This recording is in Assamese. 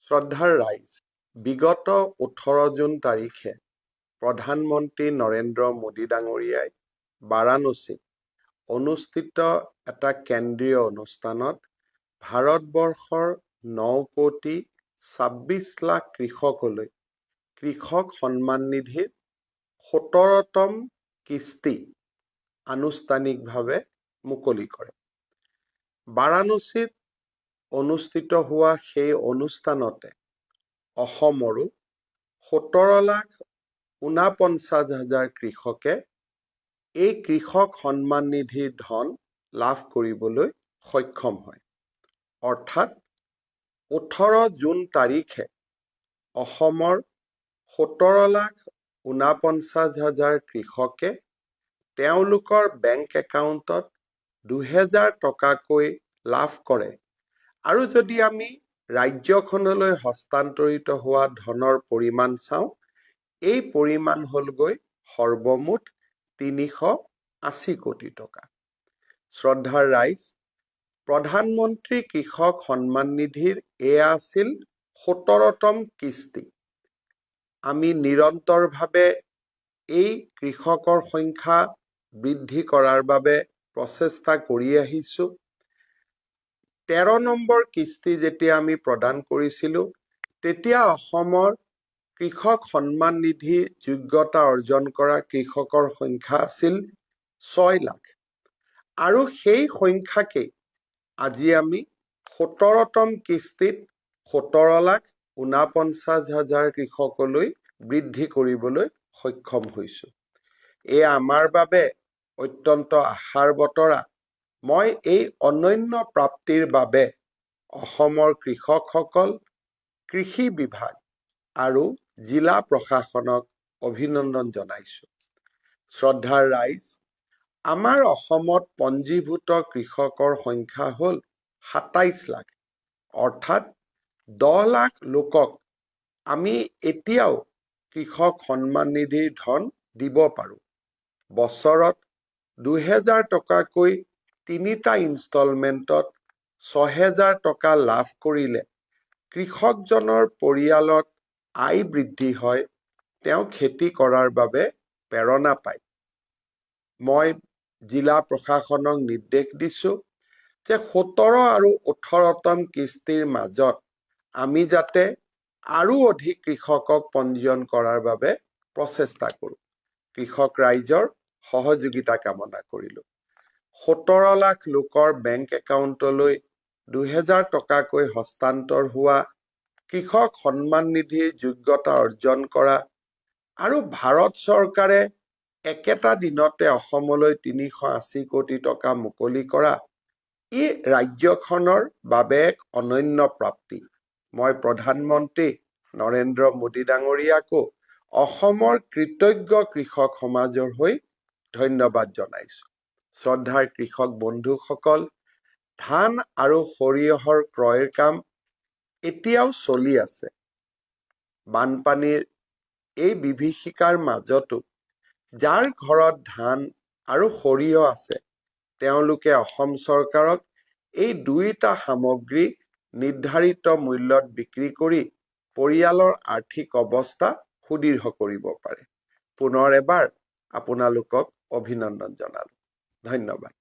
শ্ৰদ্ধাৰ ৰাইজ, বিগত 18 জুন তাৰিখে প্ৰধানমন্ত্ৰী নৰেন্দ্ৰ মোদী ডাঙৰীয়াই বাৰাণসীত অনুষ্ঠিত এটা কেন্দ্ৰীয় অনুষ্ঠানত ভাৰতবৰ্ষৰ 9,26 লাখ কৃষকলৈ কৃষক সন্মান নিধিৰ 17তম কিস্তি আনুষ্ঠানিকভাৱে মুকলি কৰে। বাৰাণসীত অনুষ্ঠিত হোৱা সেই অনুষ্ঠানতে অসমৰো 17,49,000 কৃষকে এই কৃষক সন্মান নিধিৰ ধন লাভ কৰিবলৈ সক্ষম হয়। অৰ্থাৎ 18 জুন তাৰিখে অসমৰ 17,49,000 কৃষকে তেওঁলোকৰ বেংক একাউণ্টত 2,000 টকাকৈ লাভ কৰে। আৰু যদি আমি ৰাজ্যখনলৈ হস্তান্তৰিত হোৱা ধনৰ পৰিমাণ চাওঁ, এই পৰিমাণ হ'লগৈ সৰ্বমুঠ 380 কোটি টকা। শ্ৰদ্ধাৰ ৰাইজ, প্ৰধানমন্ত্ৰী কৃষক সন্মান নিধিৰ এয়া আছিল 17তম কিস্তি। আমি নিৰন্তৰভাৱে এই কৃষকৰ সংখ্যা বৃদ্ধি কৰাৰ বাবে প্ৰচেষ্টা কৰি আহিছোঁ। 13 নম্বৰ কিস্তি যেতিয়া আমি প্ৰদান কৰিছিলোঁ, তেতিয়া অসমৰ কৃষক সন্মান নিধি যোগ্যতা অৰ্জন কৰা কৃষকৰ সংখ্যা আছিল 6 লাখ। আৰু সেই সংখ্যাকেই আজি আমি 17তম কিস্তিত 17,49,000 কৃষকলৈ বৃদ্ধি কৰিবলৈ সক্ষম হৈছোঁ। এয়া আমাৰ বাবে অত্যন্ত আশাৰ বতৰা। মই এই অনন্য প্ৰাপ্তিৰ বাবে অসমৰ কৃষকসকল, কৃষি বিভাগ আৰু জিলা প্ৰশাসনক অভিনন্দন জনাইছোঁ। শ্ৰদ্ধাৰ ৰাইজ, আমাৰ অসমত পঞ্জীভূত কৃষকৰ সংখ্যা হ'ল 27 লাখ। অৰ্থাৎ 10 লাখ লোকক আমি এতিয়াও কৃষক সন্মান নিধিৰ ধন দিব পাৰোঁ। বছৰত 2,000 টকাকৈ 3টা ইনষ্টলমেণ্টত 6,000 টকা লাভ কৰিলে কৃষকজনৰ পৰিয়ালত আয় বৃদ্ধি হয়, তেওঁ খেতি কৰাৰ বাবে প্ৰেৰণা পায়। মই জিলা প্ৰশাসনক নিৰ্দেশ দিছোঁ যে 17 আৰু 18তম কিস্তিৰ মাজত আমি যাতে আৰু অধিক কৃষকক পঞ্জীয়ন কৰাৰ বাবে প্ৰচেষ্টা কৰোঁ। কৃষক ৰাইজৰ সহযোগিতা কামনা কৰিলোঁ। 17 লাখ লোকৰ বেংক একাউণ্টলৈ 2,000 টকাকৈ হস্তান্তৰ হোৱা, কৃষক সন্মান নিধিৰ যোগ্যতা অৰ্জন কৰা আৰু ভাৰত চৰকাৰে একেটা দিনতে অসমলৈ 380 কোটি টকা মুকলি কৰা, ই ৰাজ্যখনৰ বাবে এক অনন্য প্ৰাপ্তি। মই প্ৰধানমন্ত্ৰী নৰেন্দ্ৰ মোদী ডাঙৰীয়াকো অসমৰ কৃতজ্ঞ কৃষক সমাজৰ হৈ ধন্যবাদ জনাইছোঁ। শ্ৰদ্ধাৰ কৃষক বন্ধুসকল, ধান আৰু সৰিয়হৰ ক্ৰয়ৰ কাম এতিয়াও চলি আছে। বানপানীৰ এই বিভীষিকাৰ মাজতো যাৰ ঘৰত ধান আৰু সৰিয়হ আছে, তেওঁলোকে অসম চৰকাৰক এই দুয়োটা সামগ্ৰী নিৰ্ধাৰিত মূল্যত বিক্ৰী কৰি পৰিয়ালৰ আৰ্থিক অৱস্থা সুদৃঢ় কৰিব পাৰে। পুনৰ এবাৰ আপোনালোকক অভিনন্দন জনালোঁ। ধন্যবাদ।